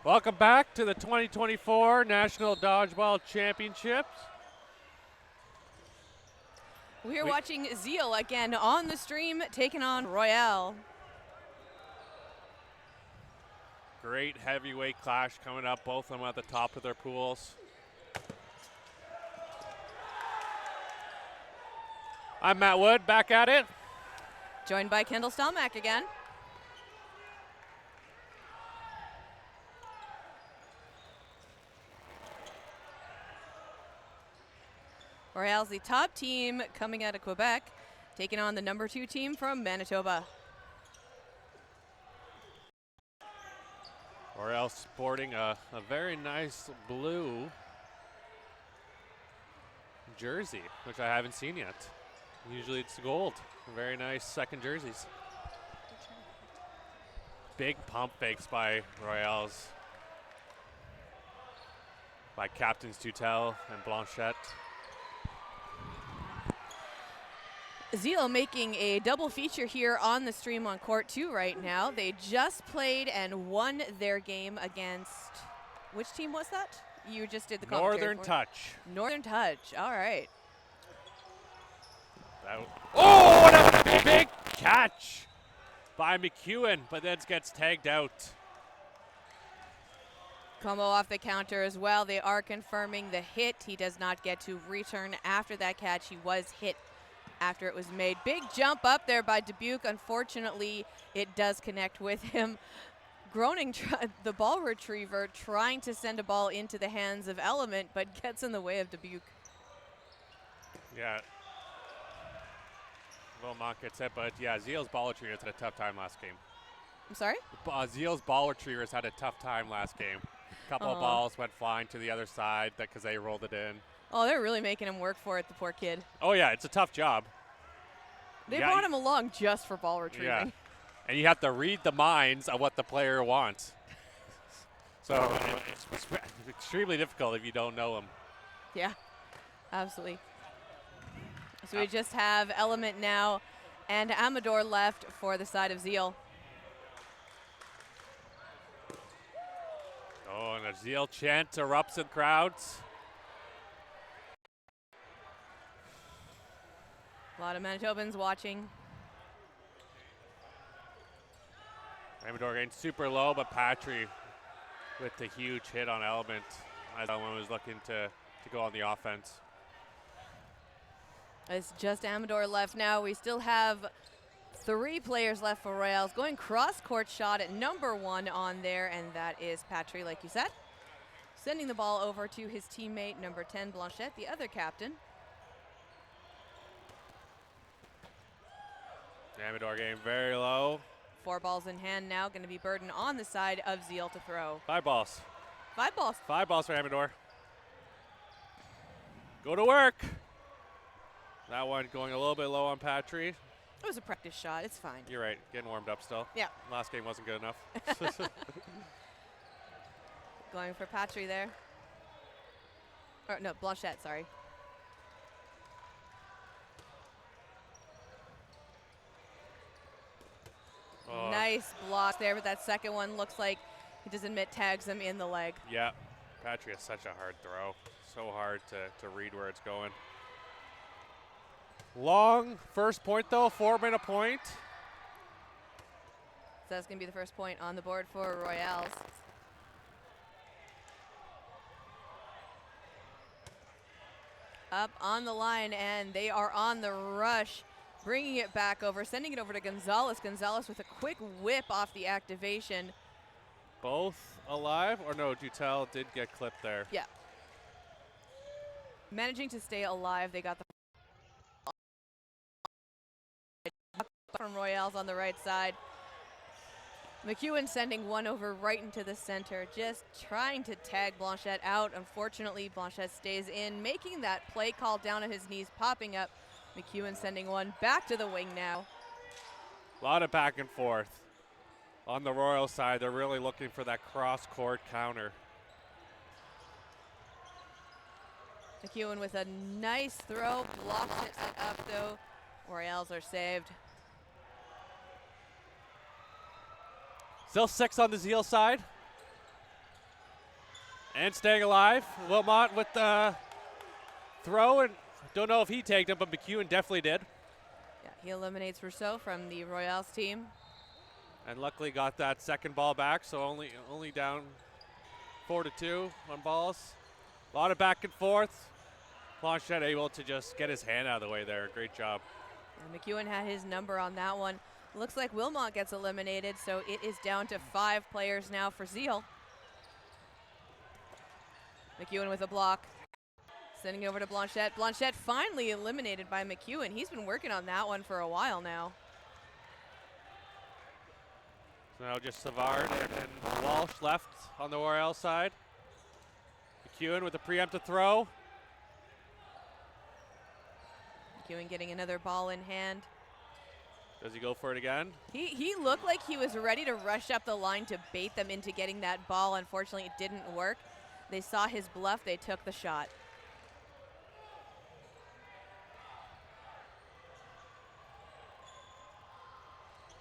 Welcome back to the 2024 National Dodgeball Championships. We're watching Zeal again on the stream, taking on Royale. Great heavyweight clash coming up, both of them at the top of their pools. I'm Matt Wood, back at it. Joined by Kendall Stelmack again. Royale's the top team coming out of Quebec, taking on the number 2 team from Manitoba. Royale sporting a very nice blue jersey, which I haven't seen yet. Usually it's gold. Very nice second jerseys. Big pump fakes by Royale's, by Captains Tutel and Blanchette. Zeal making a double feature here on the stream on court 2 right now. They just played and won their game against, which team was that? You just did the commentary. Northern Touch. Northern Touch, all right. Oh, what a big catch by McEwen, but then gets tagged out. Combo off the counter as well. They are confirming the hit. He does not get to return after that catch. He was hit after it was made. Big jump up there by Dubuque. Unfortunately, it does connect with him. Groening, the ball retriever, trying to send a ball into the hands of Element, but gets in the way of Dubuque. Yeah. Wilmot gets hit, but yeah, Zeal's ball retrievers had a tough time last game. I'm sorry? Zeal's ball retrievers had a tough time last game. A couple of balls went flying to the other side because they rolled it in. Oh, they're really making him work for it, the poor kid. Oh, yeah, it's a tough job. They brought him along just for ball retrieving. Yeah. And you have to read the minds of what the player wants. So it's extremely difficult if you don't know them. Yeah, absolutely. So we just have Element now and Amador left for the side of Zeal. Oh, and a Zeal chant erupts in crowds. A lot of Manitobans watching. Amador getting super low, but Patry with the huge hit on Element as Element was looking to go on the offense. It's just Amador left now. We still have 3 players left for Royals. Going cross-court shot at number 1 on there, and that is Patry, like you said. Sending the ball over to his teammate, number 10, Blanchette, the other captain. Amador getting very low. 4 balls in hand now, going to be Burden on the side of Zeal to throw. 5 balls. 5 balls. 5 balls for Amador. Go to work. That one going a little bit low on Patry. It was a practice shot. It's fine. You're right. Getting warmed up still. Yeah. Last game wasn't good enough. Going for Patry there. Or no, Blanchette, sorry. Oh. Nice block there, but that second one looks like he doesn't admit tags him in the leg. Yeah. Patry has such a hard throw. So hard to read where it's going. Long first point, though. 4-minute point. So that's going to be the first point on the board for Royals. Up on the line, and they are on the rush, bringing it back over, sending it over to Gonzalez. Gonzalez with a quick whip off the activation. Both alive? Or no, Dutel did get clipped there. Yeah. Managing to stay alive. They got the from Royals on the right side. McEwen sending one over right into the center, just trying to tag Blanchette out. Unfortunately, Blanchette stays in, making that play call down at his knees, popping up. McEwen sending one back to the wing now. A lot of back and forth. On the Royal side, they're really looking for that cross-court counter. McEwen with a nice throw, blocks it up though. Royals are saved. Still 6 on the Zeal side. And staying alive. Wilmot with the throw, and don't know if he tagged him, but McEwen definitely did. Yeah, he eliminates Rousseau from the Royals team. And luckily got that second ball back, so only down 4-2 on balls. A lot of back and forth. Blanchette able to just get his hand out of the way there. Great job. And McEwen had his number on that one. Looks like Wilmot gets eliminated, so it is down to 5 players now for Zeal. McEwen with a block. Sending over to Blanchette. Blanchette finally eliminated by McEwen. He's been working on that one for a while now. So now just Savard and Walsh left on the Royale side. McEwen with a preemptive throw. McEwen getting another ball in hand. Does he go for it again? He looked like he was ready to rush up the line to bait them into getting that ball. Unfortunately, it didn't work. They saw his bluff. They took the shot.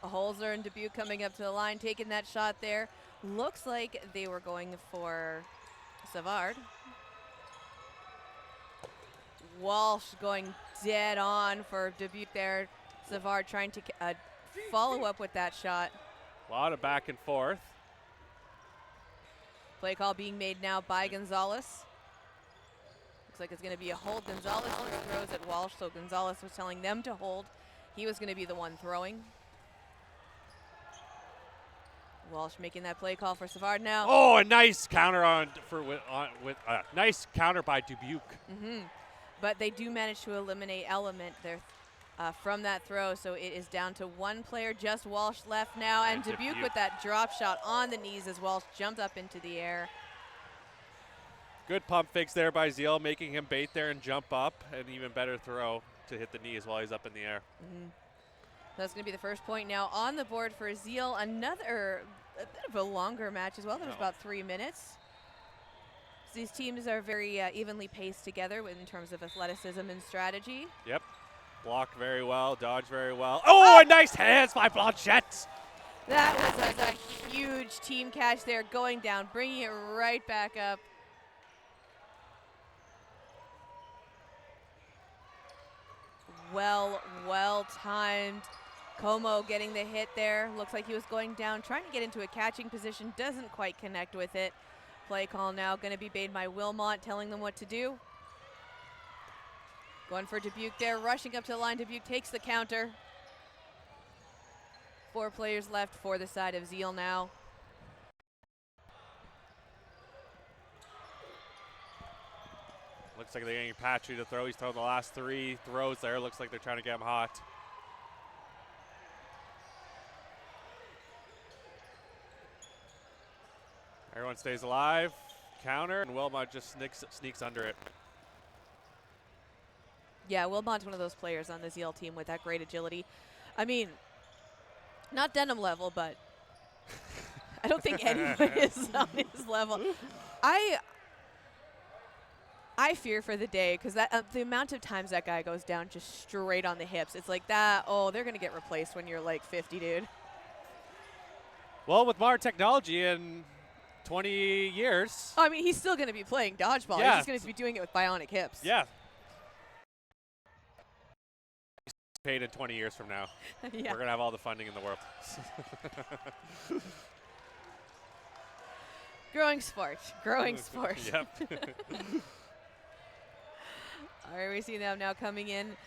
Holzer and Dubuque coming up to the line, taking that shot there. Looks like they were going for Savard. Walsh going dead on for Dubuque there. Savard trying to follow up with that shot. A lot of back and forth. Play call being made now by Gonzalez. Looks like it's going to be a hold. Gonzalez throws at Walsh, so Gonzalez was telling them to hold. He was going to be the one throwing. Walsh making that play call for Savard now. Oh, a nice counter nice counter by Dubuque. But they do manage to eliminate Element there from that throw, so it is down to 1 player, just Walsh left now, and Dubuque with that drop shot on the knees as Walsh jumped up into the air. Good pump fakes there by Zeal, making him bait there and jump up, and even better throw to hit the knees while he's up in the air. That's going to be the first point now on the board for Zeal. A bit of a longer match as well. There was about 3 minutes. So these teams are very evenly paced together in terms of athleticism and strategy. Yep. Block very well, dodge very well. Oh, and nice hands by Blanchette. That was a huge team catch there, going down, bringing it right back up. Well timed. Como getting the hit there. Looks like he was going down, trying to get into a catching position. Doesn't quite connect with it. Play call now going to be made by Wilmot, telling them what to do. Going for Dubuque there, rushing up to the line. Dubuque takes the counter. 4 players left for the side of Zeal now. Looks like they're getting Patry to throw. He's thrown the last 3 throws there. Looks like they're trying to get him hot. Everyone stays alive. Counter, and Wilmot just sneaks under it. Yeah, Wilmot's one of those players on the Zeal team with that great agility. I mean, not Denham level, but I don't think anyone is on his level. I fear for the day because the amount of times that guy goes down just straight on the hips, it's like that. Oh, they're gonna get replaced when you're like 50, dude. Well, with modern technology and 20 years. Oh, I mean, he's still gonna be playing dodgeball. Yeah. He's just gonna be doing it with bionic hips. Yeah. Paid in 20 years from now. Yeah. We're gonna have all the funding in the world. Growing sport. Growing sport. Yep. All right, we see them now coming in.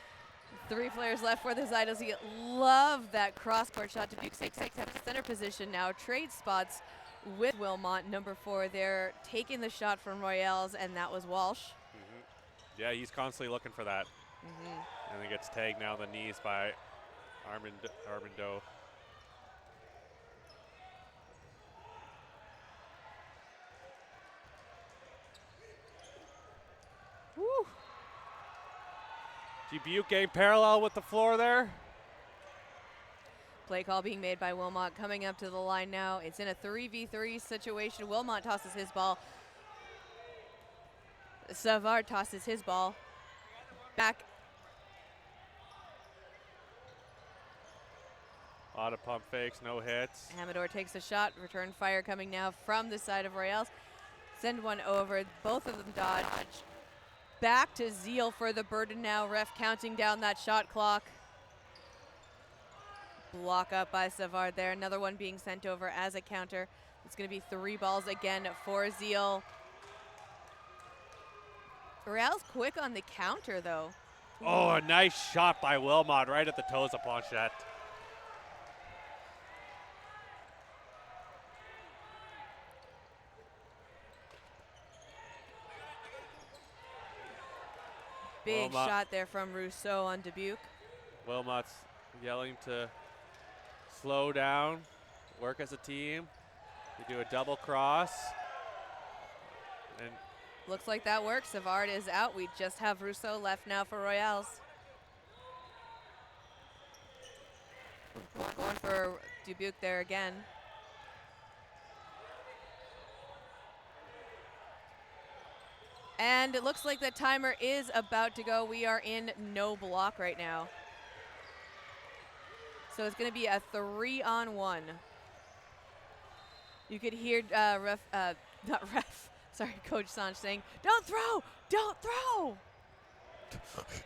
3 players left for the Zeal. Love that cross-court shot. Dubuque takes up center position now. Trade spots with Wilmot, number 4 there, taking the shot from Royals, and that was Walsh. Yeah, he's constantly looking for that. And he gets tagged now on the knees by Armando. Woo. Dubuque game parallel with the floor there. Play call being made by Wilmot, coming up to the line now. It's in a 3v3 situation. Wilmot tosses his ball. Savard tosses his ball back. A lot of pump fakes, no hits. Amador takes a shot. Return fire coming now from the side of Royals. Send one over. Both of them dodge. Back to Zeal for the burden now. Ref counting down that shot clock. Block up by Savard there. Another one being sent over as a counter. It's going to be 3 balls again for Zeal. Royale's quick on the counter, though. Oh, a nice shot by Wilmot right at the toes of Planchette. Big Wilmot. shot there from Rousseau on Dubuque. Wilmot's yelling to slow down, work as a team. They do a double cross. And Looks like that works. Savard is out. We just have Rousseau left now for Royals. Going for Dubuque there again. And it looks like the timer is about to go. We are in no block right now. So it's going to be a 3-on-1. You could hear Coach Sanch saying, "Don't throw, don't throw."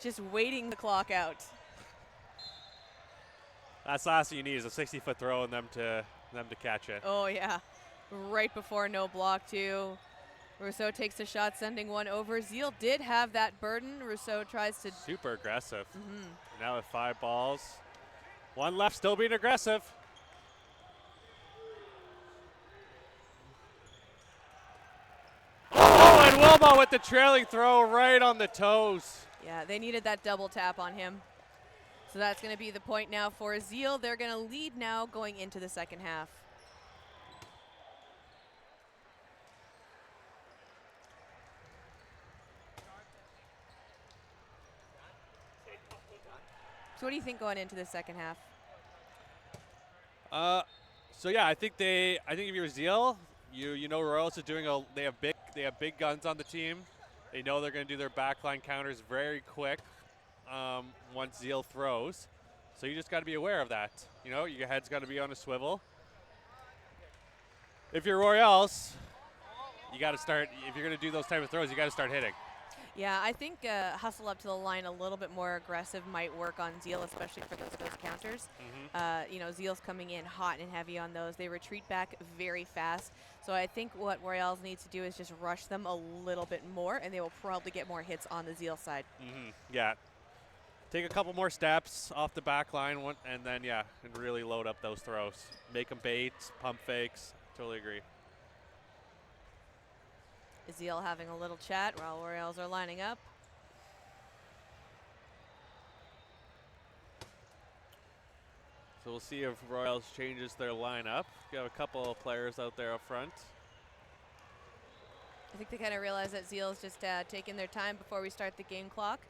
Just waiting the clock out. that's the last thing you need is a 60-foot throw and them to catch it. Oh yeah, right before no block too. Rousseau takes a shot, sending one over. Zeal did have that burden. Rousseau tries to. Super aggressive. Now with 5 balls. 1 left, still being aggressive. Oh, and Wilma with the trailing throw right on the toes. Yeah, they needed that double tap on him. So that's going to be the point now for Zeal. They're going to lead now going into the second half. So what do you think going into the second half? So yeah, I think if you're Zeal, you know Royals are doing they have big guns on the team. They know they're going to do their backline counters very quick once Zeal throws. So you just got to be aware of that. You know, your head's got to be on a swivel. If you're Royals, you got to start. If you're going to do those type of throws, you got to start hitting. Yeah, I think hustle up to the line a little bit more aggressive might work on Zeal, especially for those counters. You know, Zeal's coming in hot and heavy on those. They retreat back very fast. So I think what Royals needs to do is just rush them a little bit more, and they will probably get more hits on the Zeal side. Yeah. Take a couple more steps off the back line, and then, and really load up those throws. Make them baits, pump fakes. Totally agree. Zeal having a little chat while Royals are lining up. So we'll see if Royals changes their lineup. We have a couple of players out there up front. I think they kind of realize that Zeal's just taking their time before we start the game clock.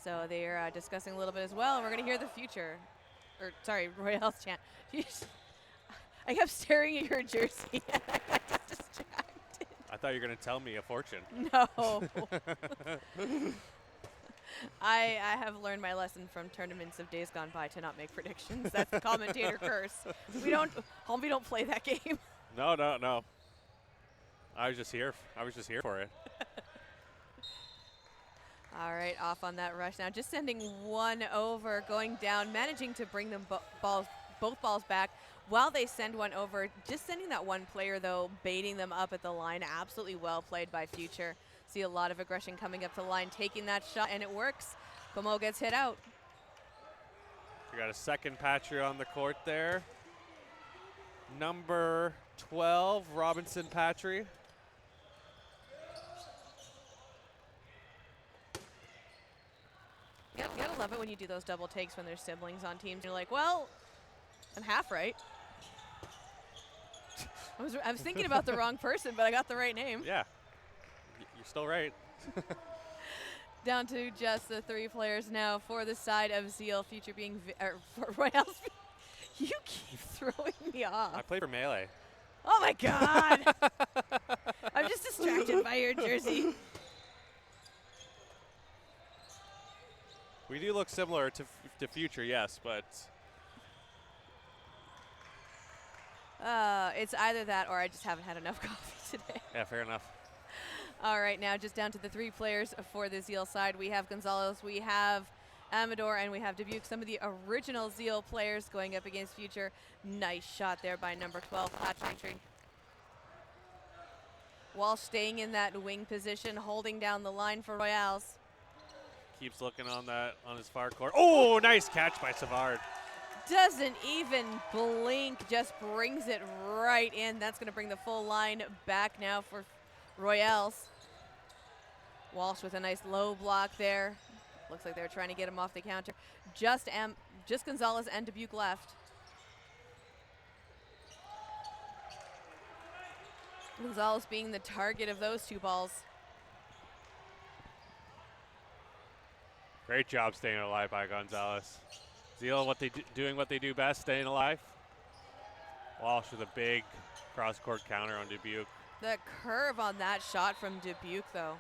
So they're discussing a little bit as well. And we're going to hear the future. Or, sorry, Royals chant. I kept staring at your jersey and I got just distracted. I thought you were going to tell me a fortune. No. I have learned my lesson from tournaments of days gone by to not make predictions. That's the commentator curse. We don't play that game. No. I was just here for it. All right, off on that rush now. Just sending one over, going down, managing to bring them both balls back while they send one over. Just sending that one player, though, baiting them up at the line. Absolutely well played by Future. See a lot of aggression coming up to the line, taking that shot, and it works. Como gets hit out. We got a second patcher on the court there. Number 12, Robinson Patry. You gotta love it when you do those double takes when there's siblings on teams. You're like, well, I'm half right. I was thinking about the wrong person, but I got the right name. Yeah, you're still right. Down to just the 3 players now for the side of Zeal. Future being for Royals. You keep throwing me off. I play for Melee. Oh my God! I'm just distracted by your jersey. We do look similar to Future, yes, but It's either that or I just haven't had enough coffee today. Yeah, fair enough. All right, now just down to the 3 players for the Zeal side. We have Gonzalez, we have Amador, and we have Dubuque. Some of the original Zeal players going up against future. Nice shot there by number 12, Patrick. Walsh staying in that wing position, holding down the line for Royals. Keeps looking on his far court. Oh, nice catch by Savard. Doesn't even blink, just brings it right in. That's going to bring the full line back now for Royals. Walsh with a nice low block there. Looks like they're trying to get him off the counter. Just Gonzalez and Dubuque left. Gonzalez being the target of those 2 balls. Great job staying alive by Gonzalez. Zeal doing what they do best, staying alive. Walsh with a big cross-court counter on Dubuque. The curve on that shot from Dubuque, though.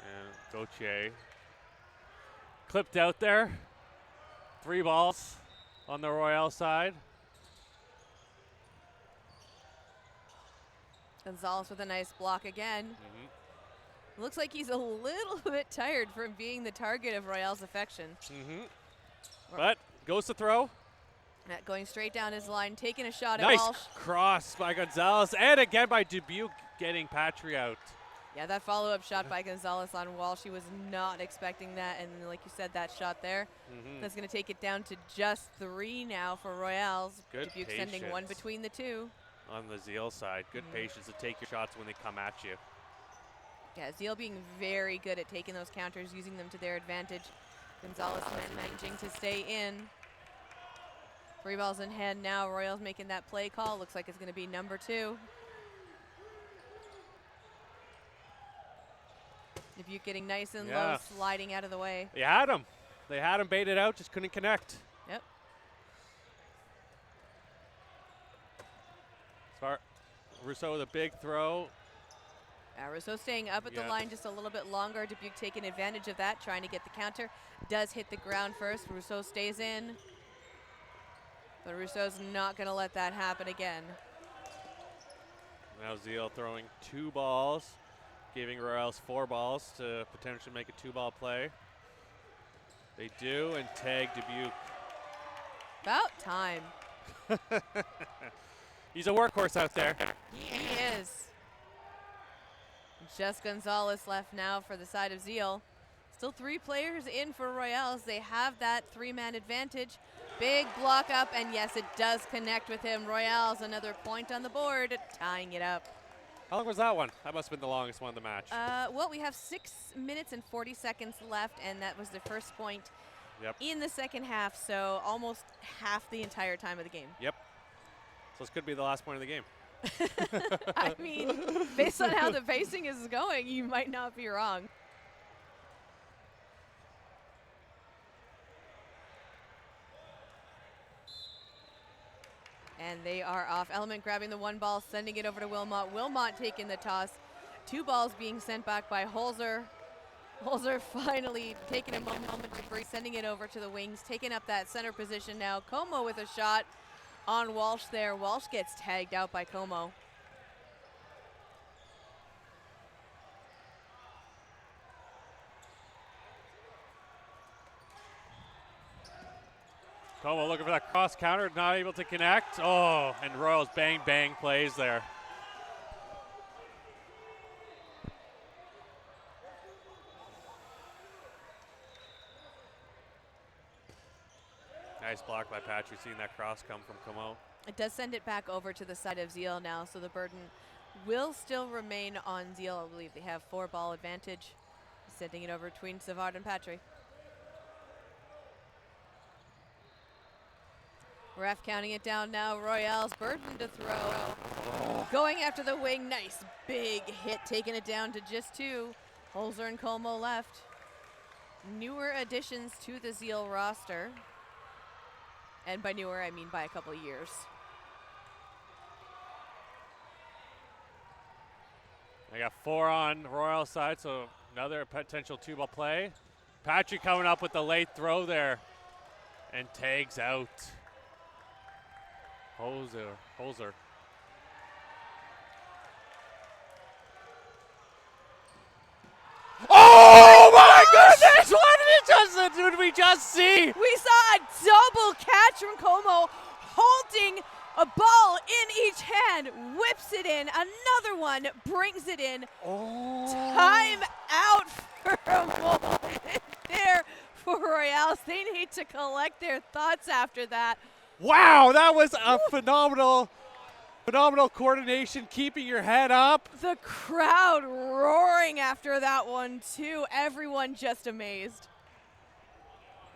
And Gauthier clipped out there. 3 balls on the Royale side. Gonzalez with a nice block again. Looks like he's a little bit tired from being the target of Royale's affection. But goes to throw. Going straight down his line, taking a shot at Nice Walsh. cross by Gonzalez, and again by Dubuque getting Patry out. Yeah, that follow-up shot by Gonzalez on Walsh, he was not expecting that, and like you said, that shot there, that's going to take it down to just 3 now for Royals. Good Dubuque sending 1 between the 2. On the Zeal side, good patience to take your shots when they come at you. Yeah, Zeal being very good at taking those counters, using them to their advantage. Gonzalez managing to stay in. 3 balls in hand now. Royals making that play call. Looks like it's going to be number 2. Dubuque getting nice and low, sliding out of the way. They had him. They had him baited out, just couldn't connect. Yep. Rousseau with a big throw. Rousseau staying up at the line just a little bit longer. Dubuque taking advantage of that, trying to get the counter. Does hit the ground first. Rousseau stays in. But Rousseau's not going to let that happen again. Now Zeal throwing 2 balls, giving Royals 4 balls to potentially make a 2-ball play. They do, and tag Dubuque. About time. He's a workhorse out there. He is. Just Gonzalez left now for the side of Zeal. Still 3 players in for Royals. They have that 3-man advantage. Big block up, and yes, it does connect with him. Royals, another point on the board, tying it up. How long was that one? That must have been the longest one of the match. Well, we have 6 minutes and 40 seconds left, and that was the first point in the second half, so almost half the entire time of the game. Yep. So this could be the last point of the game. I mean, based on how the pacing is going, you might not be wrong. And they are off. Element grabbing the 1 ball, sending it over to Wilmot. Wilmot taking the toss. 2 balls being sent back by Holzer. Holzer finally taking a moment to breathe, sending it over to the wings, taking up that center position now. Como with a shot on Walsh there. Walsh gets tagged out by Como. Como looking for that cross counter, not able to connect. Oh, and Royals bang, bang plays there. Nice block by Patry, seeing that cross come from Como. It does send it back over to the side of Zeal now, so the burden will still remain on Zeal. I believe they have 4-ball advantage. Sending it over between Savard and Patry. Ref counting it down now. Royals burden to throw. Going after the wing. Nice big hit, taking it down to just 2. Holzer and Como left. Newer additions to the Zeal roster. And by newer, I mean by a couple of years. They got 4 on Royal side, so another potential 2-ball play. Patry coming up with the late throw there. And tags out. Holzer. Oh my goodness! What did we just see? We saw a double catch from Como, holding a ball in each hand, whips it in. Another one brings it in. Oh. Time out for a moment there for Royals. They need to collect their thoughts after that. Wow, that was a phenomenal coordination, keeping your head up. The crowd roaring after that one, too. Everyone just amazed.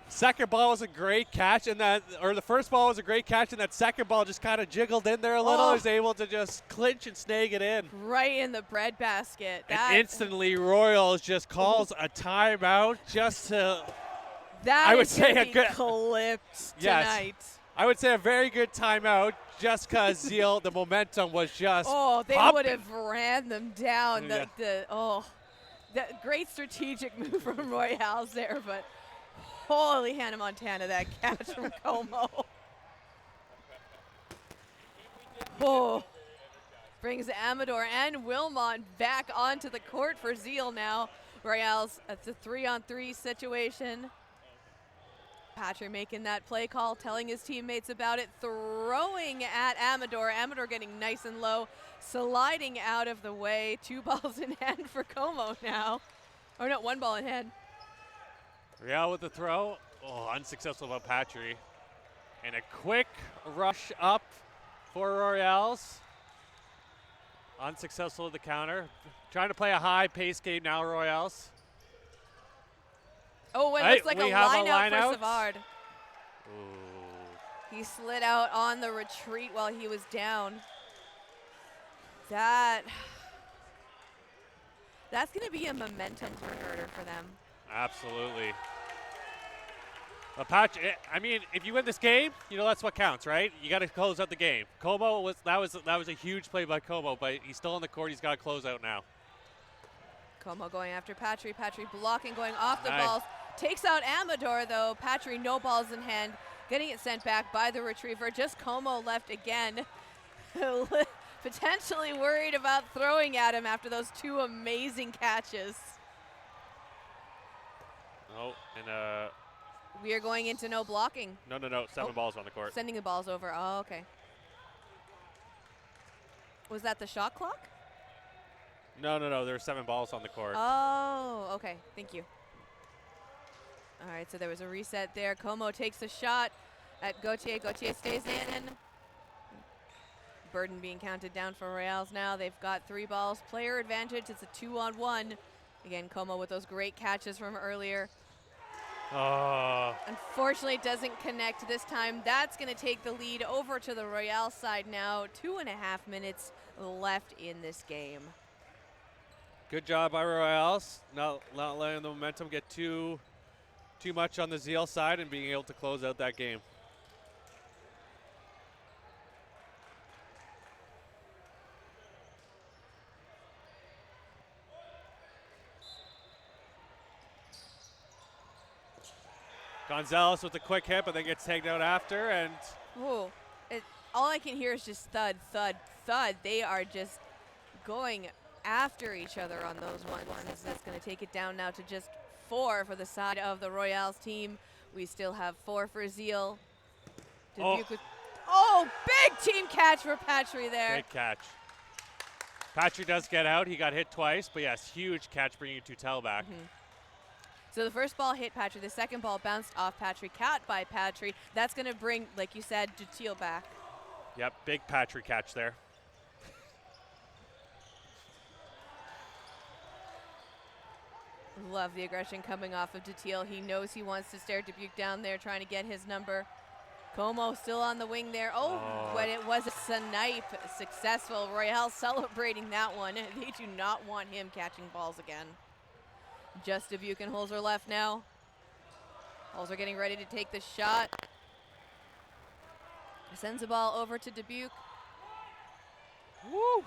Second ball was a great catch, the first ball was a great catch, and that second ball just kind of jiggled in there a little. Oh. Was able to just clinch and snag it in. Right in the breadbasket. And instantly, Royals just calls a timeout just to. That I would is say gonna a be good clipped Yes. tonight. I would say a very good timeout, just because Zeal, the momentum was just. They pumping. would have ran them down. Yeah. The great strategic move from Royals there, but holy Hannah Montana, that catch from Como. Oh, brings Amador and Wilmot back onto the court for Zeal now. Royals, it's a 3-on-3 situation. Patrick making that play call, telling his teammates about it, throwing at Amador. Amador getting nice and low, sliding out of the way. 2 balls in hand for Como now. Or no, 1 ball in hand. Real with the throw. Oh, unsuccessful by Patry. And a quick rush up for Royals. Unsuccessful with the counter. Trying to play a high pace game now, Royals. Oh, it looks like a line out for Savard. Ooh. He slid out on the retreat while he was down. That's going to be a momentum hurter for them. Absolutely. I mean, if you win this game, that's what counts, right? You got to close out the game. Como that was a huge play by Como, but he's still on the court. He's got to close out now. Como going after Patry. Patry blocking, going off the balls. Takes out Amador, though. Patry, no balls in hand. Getting it sent back by the retriever. Just Como left again. Potentially worried about throwing at him after those 2 amazing catches. Oh, and we are going into no blocking. No. 7 balls on the court. Sending the balls over. Oh, okay. Was that the shot clock? No. There were 7 balls on the court. Oh, okay. Thank you. All right, so there was a reset there. Como takes a shot at Gauthier. Gauthier stays in. Burden being counted down for Royals now. They've got 3 balls. Player advantage. It's a 2-on-1. Again, Como with those great catches from earlier. Oh. Unfortunately, it doesn't connect this time. That's going to take the lead over to the Royale side now. 2.5 minutes left in this game. Good job by Royals, not letting the momentum get too much on the Zeal side and being able to close out that game. Gonzalez with a quick hit, but then gets tagged out after, and all I can hear is just thud, thud, thud. They are just going after each other on those ones. That's going to take it down now to just 4 for the side of the Royals team. We still have 4 for Zeal. Big team catch for Patry there. Great catch. Patry does get out. He got hit twice, but yes, huge catch bringing Tutel back. So the first ball hit Patry. The second ball bounced off Patry. Caught by Patry. That's going to bring, like you said, Dutil back. Yep, big Patry catch there. Love the aggression coming off of Dutil. He knows he wants to stare Dubuque down there, trying to get his number. Como still on the wing there. But it was a snipe. Successful. Royale celebrating that one. They do not want him catching balls again. Just Dubuque and Holzer left now. Holzer getting ready to take the shot. Sends the ball over to Dubuque. Woo!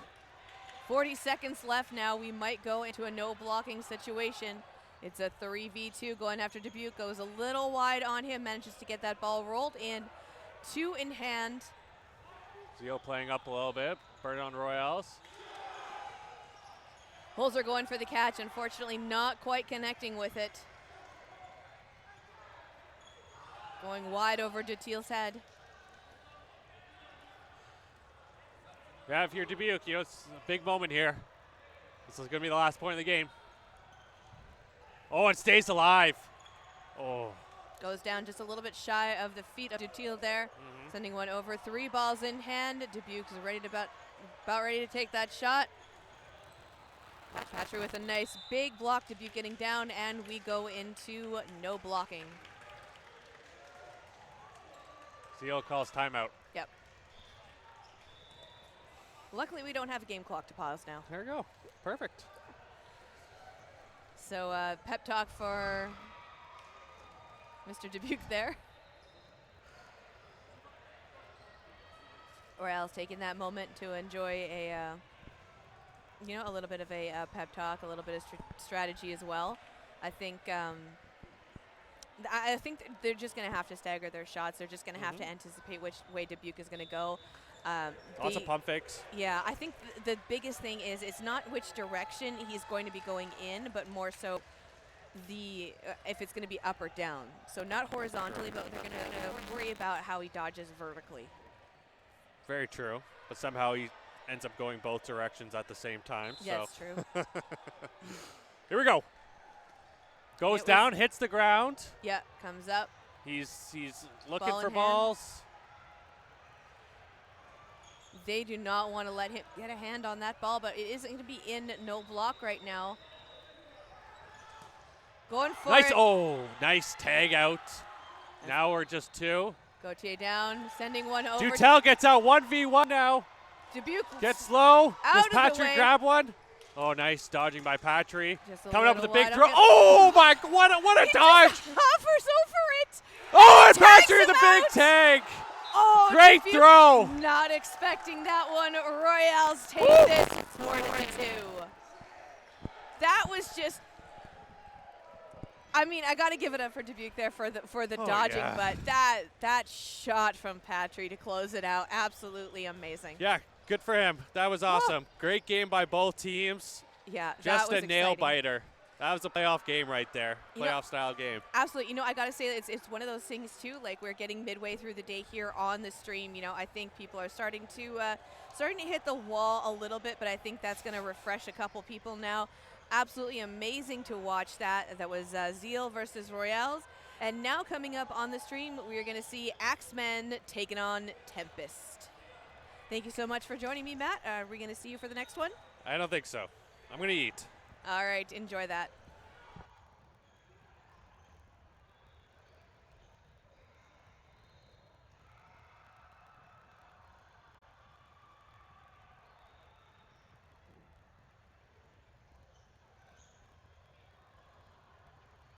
40 seconds left now. We might go into a no blocking situation. It's a 3v2 going after Dubuque. Goes a little wide on him, manages to get that ball rolled in. 2 in hand. Zeal playing up a little bit. Burn on Royals. Holzer going for the catch, unfortunately not quite connecting with it. Going wide over Dutiel's head. Yeah, if you're Dubuque, you know, it's a big moment here. This is going to be the last point of the game. Oh, it stays alive. Oh. Goes down just a little bit shy of the feet of Dutiel there. Sending one over. 3 balls in hand. Dubuque's ready to about ready to take that shot. Catcher with a nice big block. Dubuque getting down, and we go into no blocking. Zeal calls timeout. Yep. Luckily, we don't have a game clock to pause now. There we go. Perfect. So pep talk for Mr. Dubuque there. Royals taking that moment to enjoy a, a little bit of a pep talk, a little bit of strategy as well. I think they're just going to have to stagger their shots. They're just going to have to anticipate which way Dubuque is going to go. Lots of pump fakes. Yeah, I think the biggest thing is it's not which direction he's going to be going in, but more so if it's going to be up or down. So not horizontally, but they're going to worry about how he dodges vertically. Very true. But somehow he ends up going both directions at the same time. Yeah, so. true. Here we go. Goes down, hits the ground. Yeah, comes up. He's looking Ball for in balls. They do not want to let him get a hand on that ball, but it isn't going to be in no block right now. Going for nice. it. Oh, nice tag out. Now we're just 2. Gauthier down, sending one over. Dutel gets out 1v1 now. Dubuque gets low. Out Does of the Patrick way. grab one? Oh, nice dodging by Patry. Coming up with a little big wide. throw. Oh my! What a dodge! He hovers over it. Oh, and Tags Patry him the big out. tag. Oh, Great Dubuque throw. Not expecting that one. Royals take this 4-2. That was just. I mean, I got to give it up for Dubuque there for the dodging, yeah. but that shot from Patry to close it out, absolutely amazing. Yeah, good for him. That was awesome. Great game by both teams. Yeah, Just that was a nail exciting. biter. That was a playoff game right there. Playoff style game. Absolutely. I got to say it's one of those things too. Like we're getting midway through the day here on the stream. I think people are starting to hit the wall a little bit, but I think that's going to refresh a couple people now. Absolutely amazing to watch that. That was Zeal versus Royals. And now coming up on the stream, we are going to see Axemen taking on Tempest. Thank you so much for joining me, Matt. Are we going to see you for the next one? I don't think so. I'm going to eat. All right. Enjoy that.